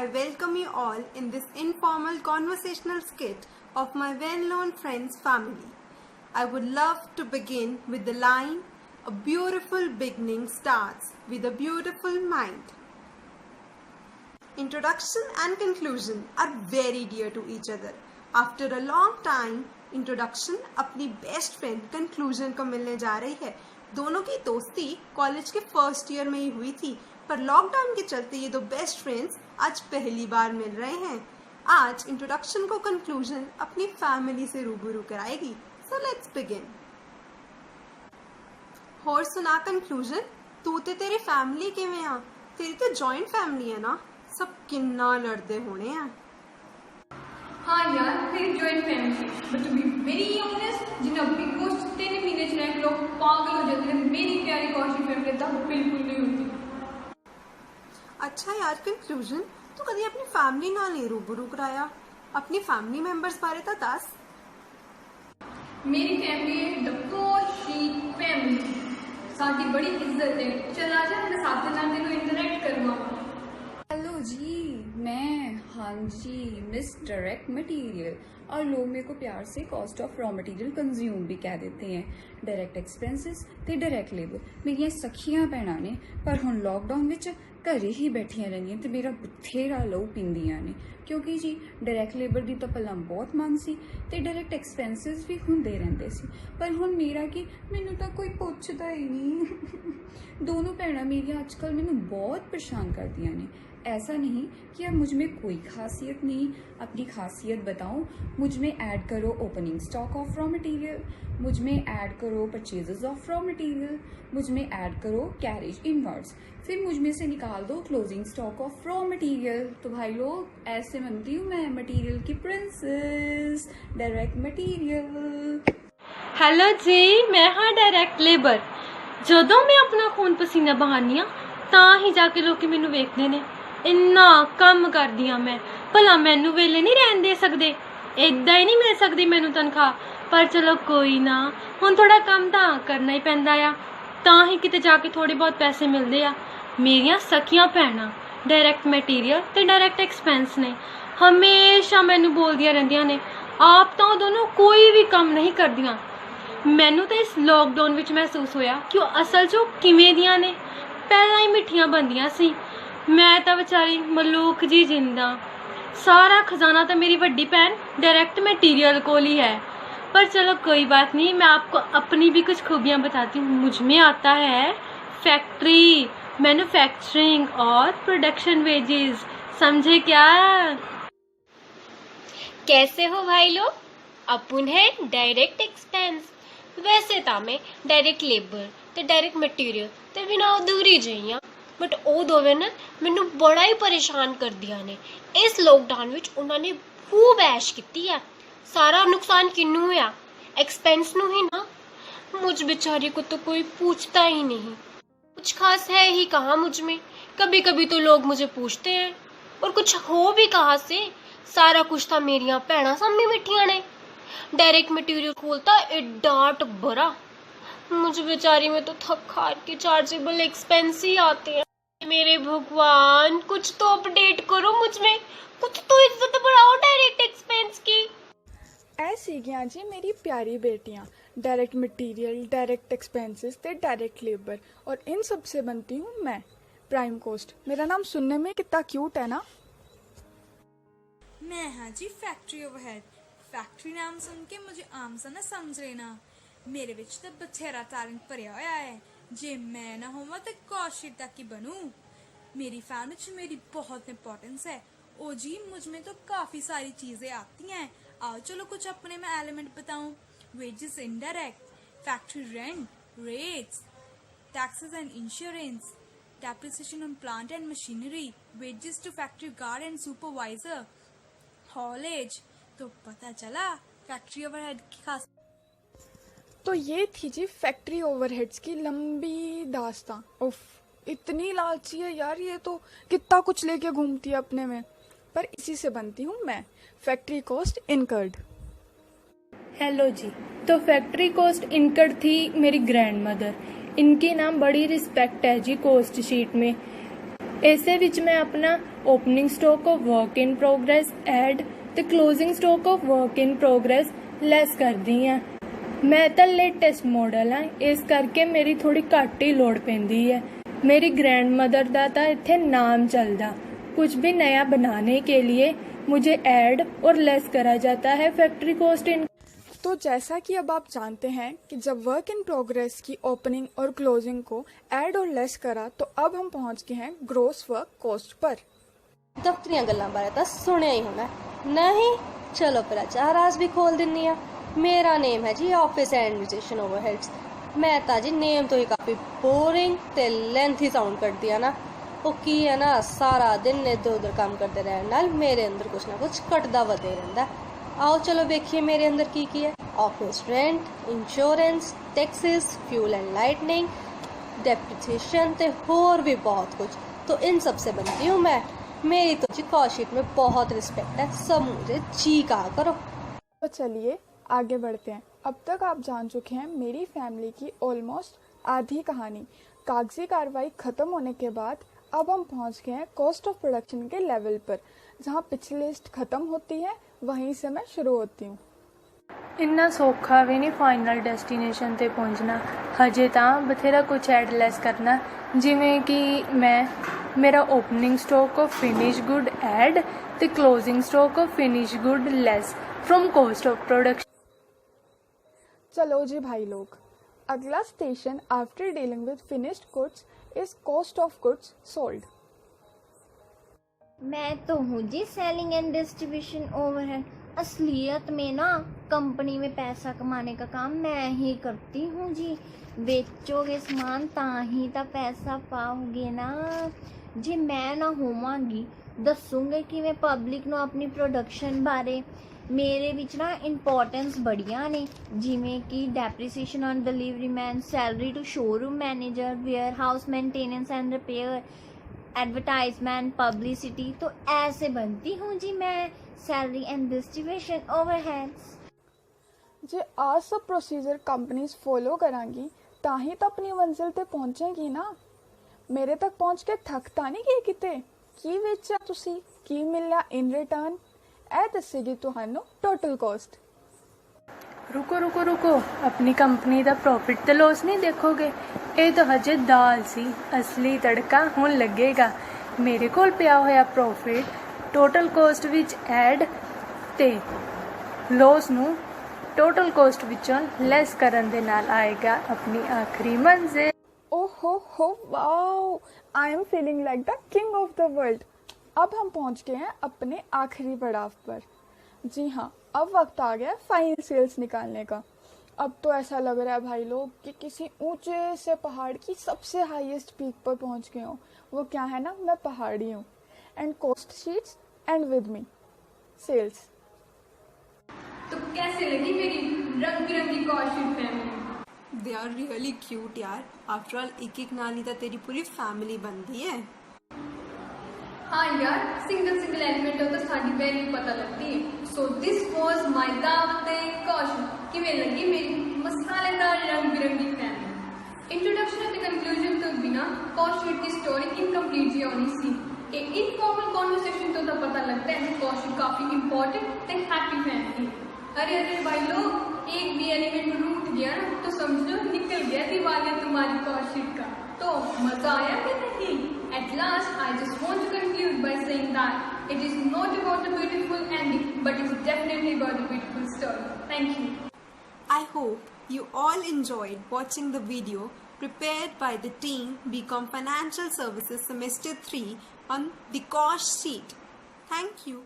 I welcome you all in this informal conversational skit of my well-known friend's family. I would love to begin with the line, "A beautiful beginning starts with a beautiful mind." Introduction and conclusion are very dear to each other. After a long time, introduction अपनी best friend conclusion को मिलने जा रही है। दोनों की दोस्ती college के फर्स्ट ईयर में ही हुई थी, पर लॉकडाउन के चलते ये दो बेस्ट फ्रेंड्स आज पहली बार मिल रहे हैं। आज इंट्रोडक्शन को कंक्लूजन अपनी फैमिली से रूबरू कराएगी। So let's begin. होर सुना कंक्लूजन, तू ते तेरी फैमिली किवें आ? तेरी तो जॉइंट फैमिली है ना, सब किन्ना लड़दे होने हैं। हाँ यार, मेरी joint family, but to be very honest, जिन्हें बिग बॉस 3 महीने च रह लोग पागल हो जाते हैं, मेरी प्यारी कौशी फैमिली तो बिल्कुल नहीं होती। अच्छा यार कंक्लूजन, तू कभी अपनी फैमिली नाल नहीं रूबरू कराया? अपनी फैमिली मेंबर्स बारे तो दस। मेरी फैमिली है द कौशी फैमिली, साथ ही बड़ी इज्जत है। चल आ जा, मेरे साथ नाल तेनों इंटरेक्ट करवाऊं। हेलो जी, मैं हाँ जी मिस डायरेक्ट मटेरियल, और लोग मेरे को प्यार से cost of raw material consume भी कह देते हैं। डायरेक्ट एक्सपेंसिस ते डायरेक्ट लेबर मेरिया सखियां भैणां ने, पर हुण लॉकडाउन विच घरे ही बैठियां रहिंदियां ते मेरा बथेरा लहू पींदियां ने, क्योंकि जी डायरेक्ट लेबर की तो पहला बहुत मंग सी ते डायरेक्ट एक्सपेंसिस भी हुंदे रहिंदे सी, पर हुण मेरा कि मैनूं तां कोई पुछदा ही नहीं। दोनों भैणां मेरियां अजकल मैनूं बहुत परेशान करदियां ने। ऐसा नहीं कि अब मुझ में कोई खासियत नहीं, अपनी खासियत बताऊं, मुझ में ऐड करो opening stock of raw material, मुझ में ऐड करो परचेजेस ऑफ रॉ मटेरियल, मुझ में ऐड करो कैरेज इनवर्ड्स, फिर मुझ में से निकाल दो closing stock of raw material. तो भाई लोग, ऐसे बनती हूँ मैं मटेरियल की प्रिंसेस, डायरेक्ट मटेरियल। हेलो जी, मैं हाँ डायरेक्ट लेबर। ਜਦੋਂ मैं अपना खून पसीना बहानी हाँ ਤਾਂ ਹੀ जाके लोग मैनू वेखते ने। इन्ना काम करदी हाँ मैं, भला मैनू वेले नहीं रहन दे सकते? इदा ही नहीं मिल सकती मैनू तनख्वाह, पर चलो कोई ना, हुण थोड़ा काम तो करना ही पैंदा आ, तां ही किते जाके थोड़े बहुत पैसे मिलते आ। मेरियां सखियां भैणां डायरेक्ट मटीरियल ते डायरेक्ट एक्सपेंस ने हमेशा मैनू बोलदियां रहिंदियां ने, आप तो दोनों कोई भी काम नहीं करदियां। मैनू तो इस लॉकडाउन विच महसूस होया कि वो असल चो किवें दियां ने। पहला ही मिठियां बनदियां सी, मैं तो बेचारी मलूक जी जिंदा। सारा खजाना तो मेरी वड्डी भैन डायरेक्ट मटीरियल कोल ही है। पर चलो कोई बात नहीं, मैं आपको अपनी भी कुछ खूबियां बताती हूँ। मुझ में आता है फैक्ट्री, मैन्युफैक्चरिंग और प्रोडक्शन वेजेस, समझे क्या? कैसे हो भाई लोग? अपुन है डायरेक्ट एक्सपेंस। वैसे तो मैं डायरेक्ट लेबर ते डायरेक्ट मटीरियल ते बिना अधूरी जई हाँ, बट ਉਹ ਦੋਵੇਂ ਨੇ ਮੈਨੂੰ बड़ा ही परेशान कर दिया ने। इस लॉकडाउन विच उन्होंने खूब ऐश की है। सारा नुकसान किन्नू होया? एक्सपेंस नू ही ना। मुझ बेचारी को तो कोई पूछता ही नहीं। कुछ खास है ही कहाँ मुझ में। कभी कभी तो लोग मुझे पूछते हैं, और कुछ हो भी कहाँ से। सारा कुछ था मेरिया भैणा सामने बैठिया ने। डायरेक्ट मटीरियल खोलता एडा बड़ा, मुझे बेचारी में तो थक हार के चार्जेबल एक्सपेंस ही आते हैं। मेरे भगवान, कुछ तो अपडेट करो मुझ में, कुछ तो इज्जत बढ़ाओ डायरेक्ट एक्सपेंस की। ऐसी गया जी मेरी प्यारी बेटियां, डायरेक्ट मटेरियल, डायरेक्ट एक्सपेंसेस ते डायरेक्ट लेबर, और इन सब से बनती हूँ मैं, प्राइम कॉस्ट। मेरा नाम सुनने में कितना क्यूट है ना। मैं हाँ जी फैक्ट्री ओवरहेड। फैक्ट्री नाम सुन के मुझे आम सा ना समझ लेना, मेरे विच तो बथेरा टैलेंट भरिया होया है। जे मैं ना होवां तो कौशी तक ही बनूं। मेरी फैमिली च मेरी बहुत इंपॉर्टेंस है। ओ जी, मुझ में तो काफ़ी सारी चीज़ें आती हैं। आओ चलो कुछ अपने में एलिमेंट बताऊं। Wages indirect, factory rent, rates, taxes and insurance, depreciation on plant and machinery, wages to factory guard and supervisor, haulage. तो पता चला फैक्ट्री ओवरहेड की खास। तो ये थी जी फैक्ट्री ओवरहेड्स की लंबी दास्तां। उफ, इतनी लालची है यार ये तो, कितना कुछ लेके घूमती है अपने में। पर इसी से बनती हूँ मैं, फैक्ट्री कॉस्ट इनकर्ड। हेलो जी, तो फैक्ट्री कॉस्ट इनकर्ड थी मेरी ग्रैंड मदर। इनके नाम बड़ी रिस्पेक्ट है जी कॉस्ट शीट में। ਇਸੇ ਵਿੱਚ ਮੈਂ ਆਪਣਾ opening stock of work in progress add ਤੇ closing stock of work in progress less ਕਰਦੀ ਹਾਂ। ਮੈਂ ਤਾਂ ਲੇਟੈਸਟ ਮਾਡਲ ਹਾਂ, ਇਸ ਕਰਕੇ ਮੇਰੀ ਥੋੜੀ ਘੱਟ ਹੀ ਲੋੜ ਪੈਂਦੀ ਹੈ। मेरी ग्रैंडमदर का तो इत्थे नाम चलता, कुछ भी नया बनाने के लिए मुझे ऐड और लेस करा जाता है फैक्ट्री कॉस्ट इन। तो जैसा कि अब आप जानते हैं कि जब वर्क इन प्रोग्रेस की ओपनिंग और क्लोजिंग को ऐड और लेस करा, तो अब हम पहुंच गए हैं ग्रॉस वर्क कॉस्ट पर। दफ्तरियां गल्लां बारे तो सुनिया ही होना, नहीं चलो फिर चार राज भी खोल दिन्नी आ। मेरा नेम है जी ऑफिस एडमिनिस्ट्रेशन ओवरहेड्स। मैं तो जी नेम तो ही काफ़ी बोरिंग ते लेंथी साउंड करती है ना। वो की है ना, सारा दिन इधर उधर काम करते रहने नाल मेरे अंदर कुछ ना कुछ कटदा वधे रहिंदा। आओ चलो देखिए मेरे अंदर की है। Office rent, insurance, taxes, fuel and lightning, depreciation ते होर भी बहुत कुछ। तो इन सब से बनती हूँ मैं। मेरी तो जी कॉस्ट शीट में बहुत रिस्पेक्ट है, सब मुझे जी कहा करो। तो चलिए आगे बढ़ते हैं। अब तक आप जान चुके हैं मेरी फैमिली की ऑलमोस्ट आधी कहानी। कागजी कार्रवाई खत्म होने के बाद अब हम पहुंच गए हैं कॉस्ट ऑफ प्रोडक्शन के लेवल पर, जहां पिछली लिस्ट खत्म होती है वहीं से मैं शुरू होती हूँ। इन्ना सौखा भी नहीं फाइनल डेस्टिनेशन ते पहुंचना, हजे तां बथेरा कुछ ऐड लेस करना, जिवें कि मैं मेरा opening stock of finish good add ते closing stock of finish good less from cost of production. चलो जी भाई लोग, अगला station after dealing with finished goods is cost of goods sold. मैं तो हूँ जी सेलिंग एंड डिस्ट्रीब्यूशन ओवरहेड। असलियत में ना कंपनी में पैसा कमाने का काम मैं ही करती हूँ जी। बेचोगे समान ताही तो पैसा पाओगे ना जी। मैं ना होवांगी दसूंगे कि मैं पब्लिक ਨੂੰ अपनी प्रोडक्शन बारे। मेरे विच ना इंपॉर्टेंस बड़िया ने, जिमें कि depreciation on delivery man, salary to showroom manager, warehouse maintenance and repair, advertisement, publicity. तो ऐसे बनती हूँ जी मैं सैलरी एंड डिस्ट्रीब्यूशन ओवरहेड्स। जे आज सब प्रोसीजर कंपनीज फॉलो करांगी ताही तो अपनी मंजिल ते पहुंचेगी ना। मेरे तक पहुंच के थकता नहीं गए किते की वेचा तुसी, की मिलया इन रिटर्न, ए दसेगी तुहानू टोटल कॉस्ट। रुको रुको रुको, अपनी कंपनी का प्रॉफिट तो लॉस नहीं देखोगे, ये तो हजे दाल सी, असली तड़का हुण लगेगा। मेरे कोल पिया होया profit total cost which add ते लॉस नू टोटल कॉस्ट विचों लेस करन दे नाल आएगा अपनी आखिरी मंजिल। ओहो हो wow, I am feeling like the king of the world. अब हम पहुंच गए हैं अपने आखिरी पड़ाव पर। जी हाँ, अब वक्त आ गया फाइनल सेल्स निकालने का। अब तो ऐसा लग रहा है भाई लोग कि किसी ऊंचे से पहाड़ की सबसे हाईएस्ट पीक पर पहुंच गए हो। वो क्या है ना, मैं पहाड़ी हूँ। And cost sheets and with me sales. तो कैसे लगी मेरी रंग बिरंगी cost sheet family? They are really cute यार। आफ्टर ऑल एक एक नाली तो तेरी पूरी फैमिली बनती है। हाँ यार, सिंगल सिंगल एलिमेंट हो तो साड़ी वैल्यू पता लगती है। सो दिस वाज माय दावते कॉशन। किवें लगी मेरी मसालेदार रंग बिरंगी फैमिली। इंट्रोडक्शन ते कंक्लूजन तो बिना कॉस्ट शीट की स्टोरी इनकम्प्लीट जी होनी सी। ये इनफॉर्मल कॉन्वर्सेशन तो पता लगता है कॉस्ट शीट काफी इंपॉर्टेंट ते हैप्पी फैमिली। अरे अरे भाई लोग, एक भी एलिमेंट रूट गया ना तो समझो निकल गया दिवालिया तुम्हारी कॉस्ट शीट का। तो मजा आया कि नहीं? At last, I just want to conclude by saying that it is not about a beautiful ending, but it's definitely about a beautiful story. Thank you. I hope you all enjoyed watching the video prepared by the team BCom Financial Services Semester 3 on the cost sheet. Thank you.